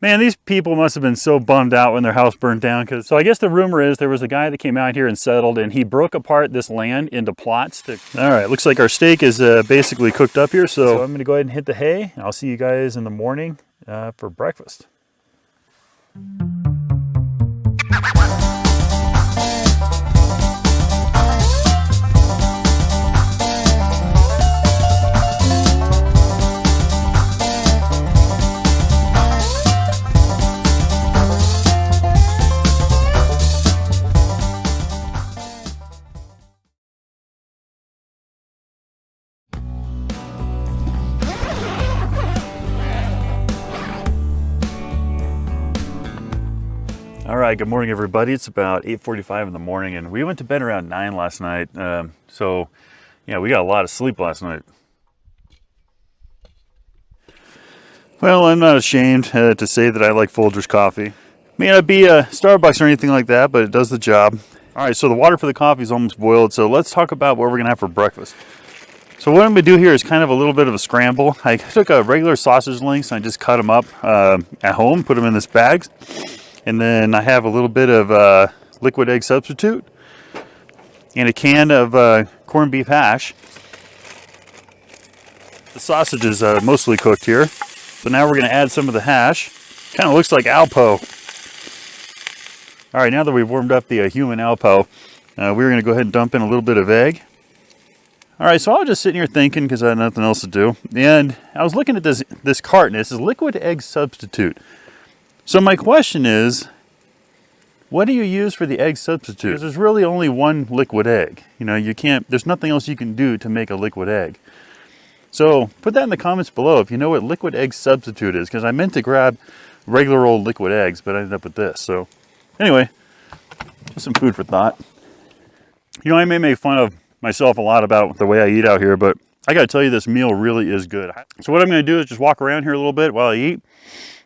Man, these people must have been so bummed out when their house burned down. So I guess the rumor is there was a guy that came out here and settled, and he broke apart this land into plots. All right, looks like our steak is basically cooked up here. So I'm going to go ahead and hit the hay. I'll see you guys in the morning for breakfast. All right, good morning, everybody. It's about 8:45 in the morning, and we went to bed around 9 last night. So, yeah, we got a lot of sleep last night. Well, I'm not ashamed to say that I like Folgers coffee. May not be a Starbucks or anything like that, but it does the job. All right, so the water for the coffee is almost boiled, so let's talk about what we're going to have for breakfast. So what I'm going to do here is kind of a little bit of a scramble. I took a regular sausage links and I just cut them up at home, put them in this bag. And then I have a little bit of liquid egg substitute and a can of corned beef hash. The sausage is mostly cooked here. So now we're going to add some of the hash. Kind of looks like Alpo. All right, now that we've warmed up the human Alpo, we're going to go ahead and dump in a little bit of egg. All right, so I was just sitting here thinking because I had nothing else to do. And I was looking at this carton. This is liquid egg substitute. So my question is, what do you use for the egg substitute? Because there's really only one liquid egg. You know, there's nothing else you can do to make a liquid egg. So put that in the comments below if you know what liquid egg substitute is, because I meant to grab regular old liquid eggs, but I ended up with this. So anyway, just some food for thought. You know, I may make fun of myself a lot about the way I eat out here, but I gotta tell you, this meal really is good. So what I'm gonna do is just walk around here a little bit while I eat.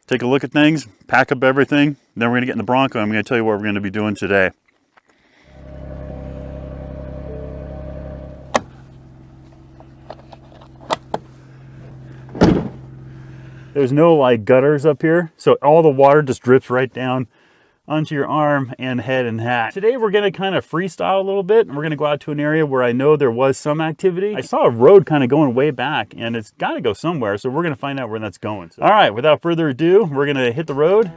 Take a look at things, pack up everything, then we're going to get in the Bronco and I'm going to tell you what we're going to be doing today. There's no like gutters up here, so all the water just drips right down onto your arm and head and hat. Today we're going to kind of freestyle a little bit, and we're going to go out to an area where I know there was some activity. I saw a road kind of going way back, and it's got to go somewhere, so we're going to find out where that's going. So, all right, without further ado, we're going to hit the road.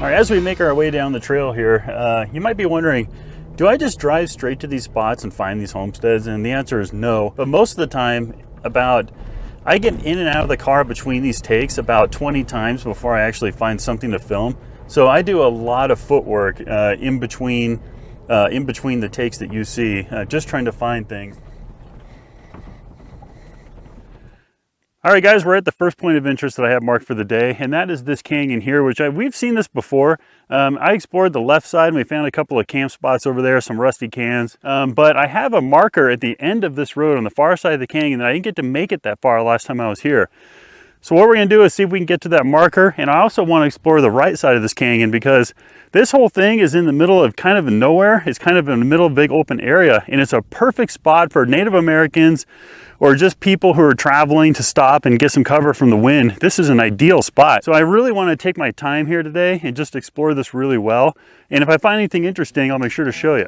All right, as we make our way down the trail here, you might be wondering, do I just drive straight to these spots and find these homesteads? And the answer is no. But most of the time, I get in and out of the car between these takes about 20 times before I actually find something to film. So I do a lot of footwork in between the takes that you see, just trying to find things. All right, guys, we're at the first point of interest that I have marked for the day, and that is this canyon here, which we've seen this before. I explored the left side, and we found a couple of camp spots over there, some rusty cans. But I have a marker at the end of this road on the far side of the canyon that I didn't get to make it that far last time I was here. So what we're going to do is see if we can get to that marker, and I also want to explore the right side of this canyon because this whole thing is in the middle of kind of nowhere. It's kind of in the middle of a big open area, and it's a perfect spot for Native Americans or just people who are traveling to stop and get some cover from the wind. This is an ideal spot. So I really want to take my time here today and just explore this really well. And if I find anything interesting, I'll make sure to show you.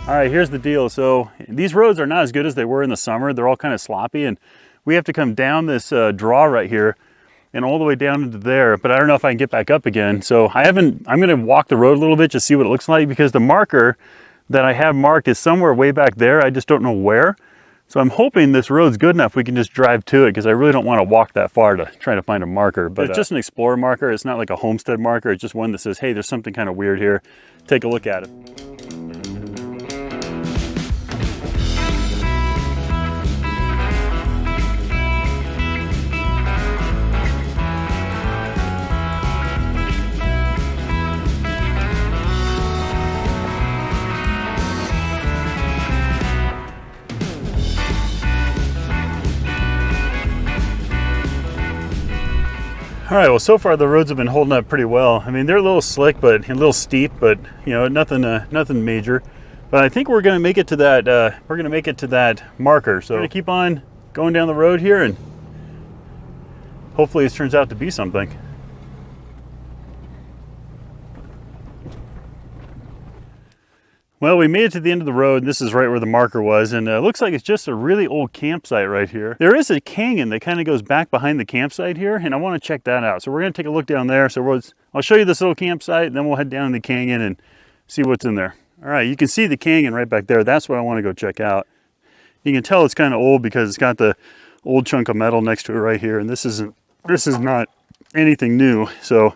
All right, here's the deal. So these roads are not as good as they were in the summer. They're all kind of sloppy, and we have to come down this draw right here and all the way down into there, but I don't know if I can get back up again. So I'm gonna walk the road a little bit to see what it looks like, because the marker that I have marked is somewhere way back there. I just don't know where. So I'm hoping this road's good enough we can just drive to it, because I really don't want to walk that far to try to find a marker. But it's just an explorer marker. It's not like a homestead marker. It's just one that says, hey, there's something kind of weird here. Take a look at it. All right, well, so far the roads have been holding up pretty well. I mean, they're a little slick, but a little steep, but you know, nothing major. But I think we're gonna make it to that, marker. So we're gonna keep on going down the road here, and hopefully it turns out to be something. Well, we made it to the end of the road. This is right where the marker was, and it looks like it's just a really old campsite right here. There is a canyon that kind of goes back behind the campsite here, and I want to check that out. So we're going to take a look down there. So I'll show you this little campsite, then we'll head down the canyon and see what's in there. All right, you can see the canyon right back there. That's what I want to go check out. You can tell it's kind of old because it's got the old chunk of metal next to it right here, and this is not anything new. So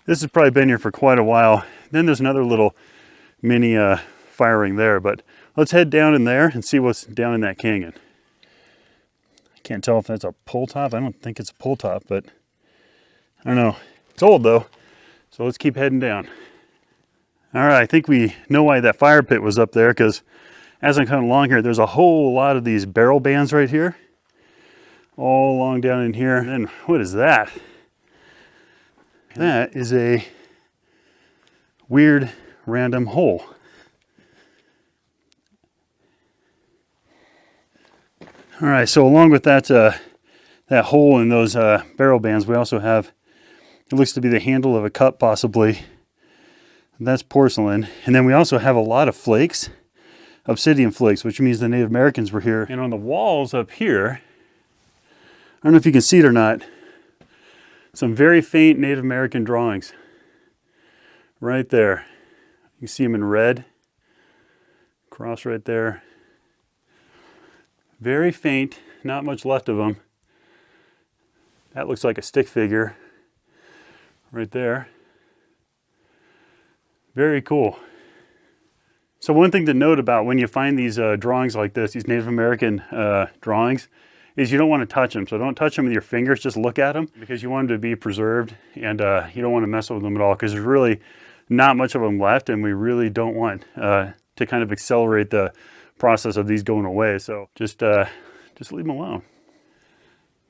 this has probably been here for quite a while. Then there's another little mini firing there, but let's head down in there and see what's down in that canyon. I can't tell if that's a pull top. I don't think it's a pull top, but I don't know. It's old though, so let's keep heading down. All right, I think we know why that fire pit was up there, because as I'm coming along here, there's a whole lot of these barrel bands right here, all along down in here. And what is that? That is a weird random hole. All right, so along with that that hole in those barrel bands, we also have, it looks to be the handle of a cup possibly. That's porcelain. And then we also have a lot of flakes, obsidian flakes, which means the Native Americans were here. And on the walls up here, I don't know if you can see it or not, some very faint Native American drawings right there. You see them in red, cross right there. Very faint, not much left of them. That looks like a stick figure right there. Very cool. So one thing to note about when you find these drawings like this, these Native American drawings, is you don't want to touch them. So don't touch them with your fingers, just look at them, because you want them to be preserved, and you don't want to mess with them at all, because there's really not much of them left, and we really don't want to kind of accelerate the process of these going away. So just leave them alone.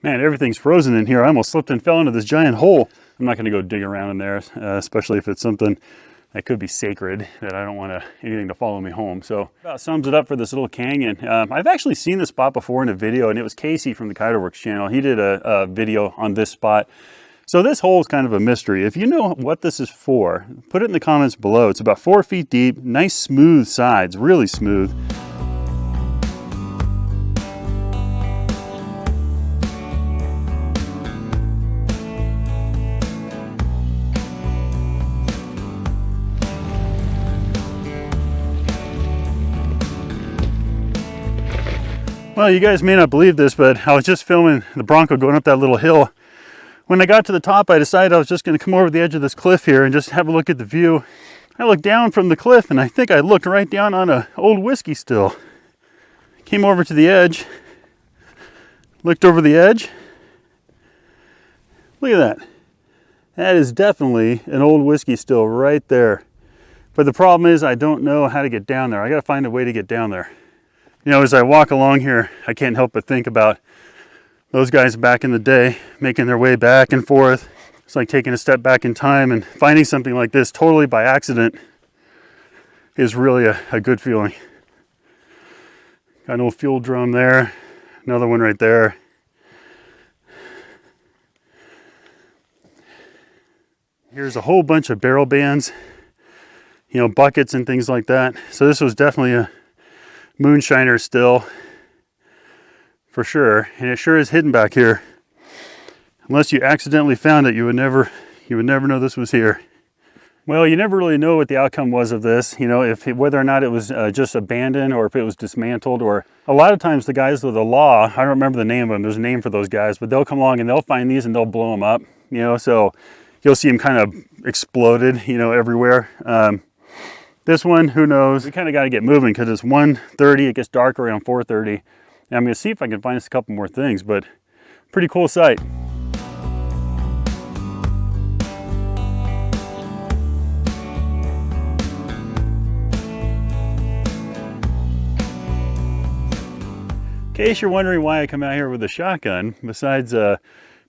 Man, everything's frozen in here. I almost slipped and fell into this giant hole. I'm not going to go dig around in there, especially if it's something that could be sacred that I don't want anything to follow me home. So that sums it up for this little canyon. I've actually seen this spot before in a video, and it was Casey from the Kiterworks channel. He did a video on this spot. So this hole is kind of a mystery. If you know what this is for, put it in the comments below. It's about 4 feet deep, nice smooth sides, really smooth. Well, you guys may not believe this, but I was just filming the Bronco going up that little hill. When I got to the top, I decided I was just going to come over the edge of this cliff here and just have a look at the view. I looked down from the cliff, and I think I looked right down on an old whiskey still. Came over to the edge, looked over the edge. Look at that. That is definitely an old whiskey still right there. But the problem is I don't know how to get down there. I got to find a way to get down there. You know, as I walk along here, I can't help but think about those guys back in the day making their way back and forth. It's like taking a step back in time, and finding something like this totally by accident is really a good feeling. Got an old fuel drum there, another one right there. Here's a whole bunch of barrel bands, you know, buckets and things like that. So this was definitely a moonshiner still, for sure, and it sure is hidden back here. Unless you accidentally found it, you would never know this was here. Well, you never really know what the outcome was of this, you know, whether or not it was just abandoned or if it was dismantled, or a lot of times the guys with the law, I don't remember the name of them, there's a name for those guys, but they'll come along and they'll find these and they'll blow them up, you know, so you'll see them kind of exploded, you know, everywhere. This one, who knows? We kind of got to get moving because it's 1:30, it gets dark around 4:30, and I'm going to see if I can find us a couple more things, but pretty cool sight. In case you're wondering why I come out here with a shotgun, besides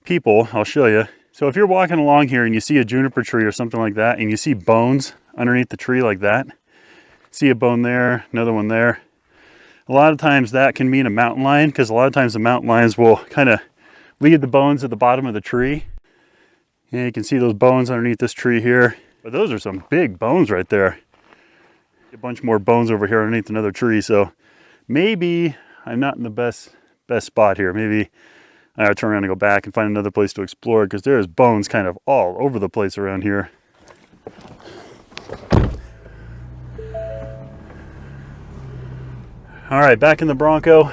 people, I'll show you. So if you're walking along here and you see a juniper tree or something like that, and you see bones underneath the tree like that, see a bone there, another one there. A lot of times that can mean a mountain lion, because a lot of times the mountain lions will kind of leave the bones at the bottom of the tree. And you can see those bones underneath this tree here. But those are some big bones right there. A bunch more bones over here underneath another tree, so maybe I'm not in the best spot here. Maybe I gotta turn around and go back and find another place to explore, because there's bones kind of all over the place around here. All right, back in the Bronco.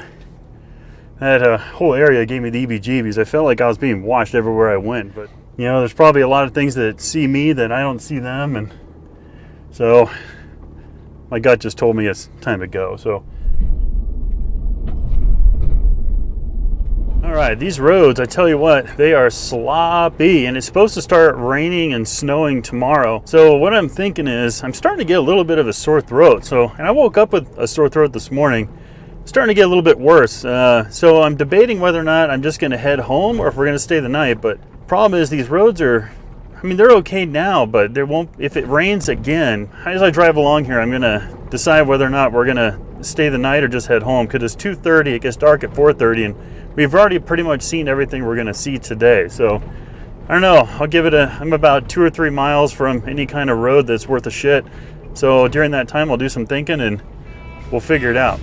That whole area gave me the EBGBs. I felt like I was being watched everywhere I went, but you know, there's probably a lot of things that see me that I don't see them, and so my gut just told me it's time to go. So all right, these roads, I tell you what, they are sloppy, and it's supposed to start raining and snowing tomorrow. So what I'm thinking is I'm starting to get a little bit of a sore throat. And I woke up with a sore throat this morning. It's starting to get a little bit worse. So I'm debating whether or not I'm just gonna head home or if we're gonna stay the night. But problem is these roads are, I mean, they're okay now, but there won't, if it rains again, as I drive along here, I'm gonna decide whether or not we're gonna stay the night or just head home, because it's 2:30, it gets dark at 4:30, and we've already pretty much seen everything we're gonna see today. So I don't know, I'll give it I'm about 2 or 3 miles from any kind of road that's worth a shit. So during that time, I'll do some thinking and we'll figure it out.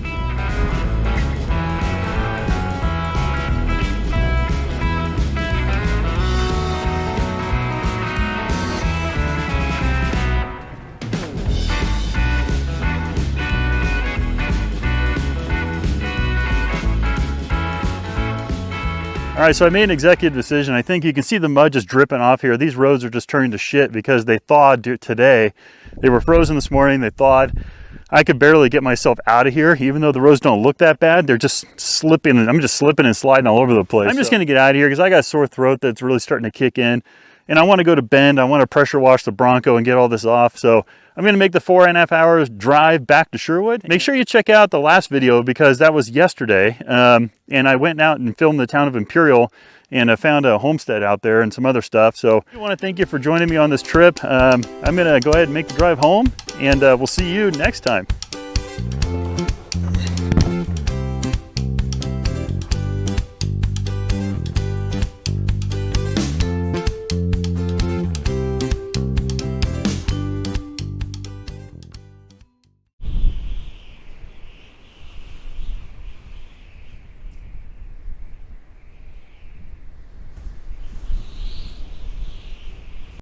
All right, so I made an executive decision. I think you can see the mud just dripping off here. These roads are just turning to shit because they thawed today. They were frozen this morning, they thawed. I could barely get myself out of here, even though the roads don't look that bad. They're just slipping, and I'm just slipping and sliding all over the place. I'm just gonna get out of here because I got a sore throat that's really starting to kick in. And I wanna go to Bend, I wanna pressure wash the Bronco and get all this off. So I'm gonna make the 4.5 hours drive back to Sherwood. Make sure you check out the last video because that was yesterday. And I went out and filmed the town of Imperial, and I found a homestead out there and some other stuff. So I wanna thank you for joining me on this trip. I'm gonna go ahead and make the drive home, and we'll see you next time.